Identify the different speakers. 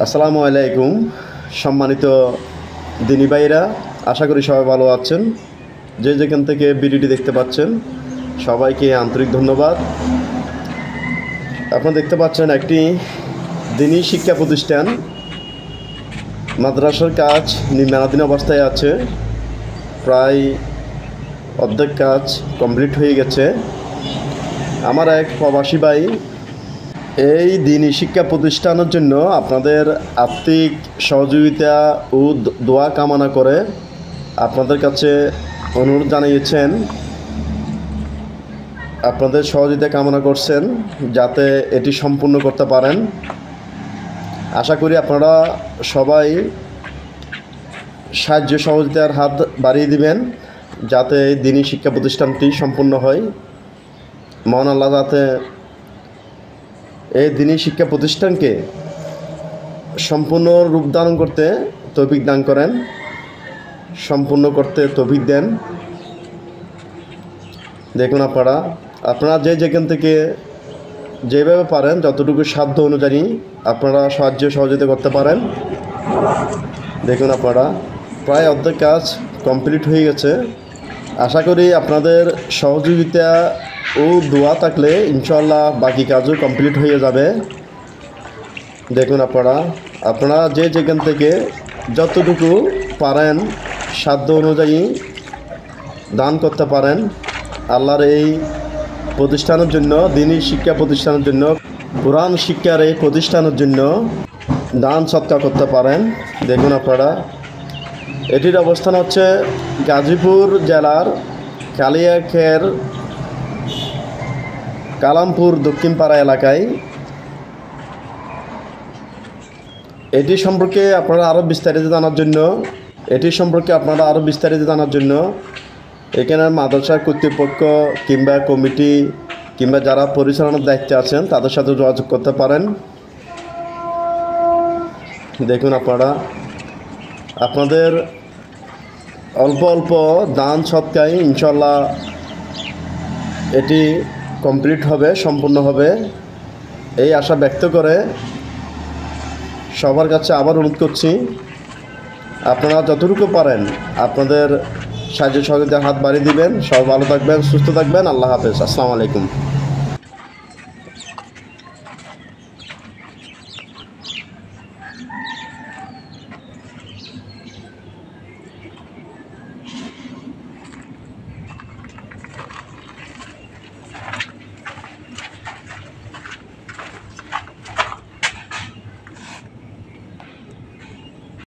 Speaker 1: আসসালামু আলাইকুম। সম্মানিত দিনী ভাইরা, আশা করি সবাই ভালো আছেন। যে যেখান থেকে ভিডিওটি দেখতে পাচ্ছেন সবাইকে আন্তরিক ধন্যবাদ। আপনারা দেখতে পাচ্ছেন একটি দিনী শিক্ষা প্রতিষ্ঠান মাদ্রাসার কাজ নির্মাণাধীন অবস্থায় আছে। প্রায় অর্ধেক কাজ কমপ্লিট হয়ে গেছে। আমার এক প্রবাসী ভাই এই দিনী শিক্ষা প্রতিষ্ঠানের জন্য আপনাদের আর্থিক সহযোগিতা ও দোয়া কামনা করে আপনাদের কাছে অনুরোধ জানিয়েছেন। আপনাদের সহযোগিতা কামনা করছেন যাতে এটি সম্পূর্ণ করতে পারেন। আশা করি আপনারা সবাই সাহায্য সহযোগিতার হাত বাড়িয়ে দিবেন যাতে এই দিনী শিক্ষা প্রতিষ্ঠানটি সম্পূর্ণ হয়। মহান আল্লাহ যাতে এই দিনী শিক্ষা প্রতিষ্ঠানকে সম্পূর্ণ রূপ ধারণ করতে তৌফিক দান করেন, সম্পূর্ণ করতে তৌফিক দেন। দেখুন আপনারা যে যেখান থেকে যেভাবে পারেন যতটুকু সাধ্য অনুযায়ী আপনারা সাহায্য সহযোগিতা করতে পারেন। দেখুন আপনারা প্রায় অর্ধেক কাজ কমপ্লিট হয়ে গেছে। আশা করি আপনাদের সহযোগিতা ও দোয়া থাকলে ইনশাআল্লাহ বাকি কাজও কমপ্লিট হয়ে যাবে। দেখুন আপনারা যে যেখান থেকে যতটুকু পারেন সাধ্য অনুযায়ী দান করতে পারেন। আল্লাহর এই প্রতিষ্ঠানের জন্য, দিনী শিক্ষা প্রতিষ্ঠানের জন্য, কোরআন শিক্ষার এই প্রতিষ্ঠানের জন্য দান সৎকার করতে পারেন। দেখুন এটির অবস্থান হচ্ছে গাজীপুর জেলার কালিয়াখের কালামপুর দক্ষিণপাড়া এলাকায়। এটি সম্পর্কে আপনারা আরও বিস্তারিত জানার জন্য এখানে মাদ্রাসার কর্তৃপক্ষ কিংবা কমিটি কিংবা যারা পরিচালনার দায়িত্বে আছেন তাদের সাথে যোগাযোগ করতে পারেন। দেখুন আপনাদের অল্প অল্প দান সৎকায় ইনশাল্লাহ এটি কমপ্লিট হবে, সম্পূর্ণ হবে এই আশা ব্যক্ত করে সবার কাছে আবার অনুরোধ করছি আপনারা যতটুকু পারেন আপনাদের সাহায্য সহযোগিতার হাত বাড়িয়ে দিবেন। সবাই ভালো থাকবেন, সুস্থ থাকবেন। আল্লাহ হাফেজ। আসসালামু আলাইকুম।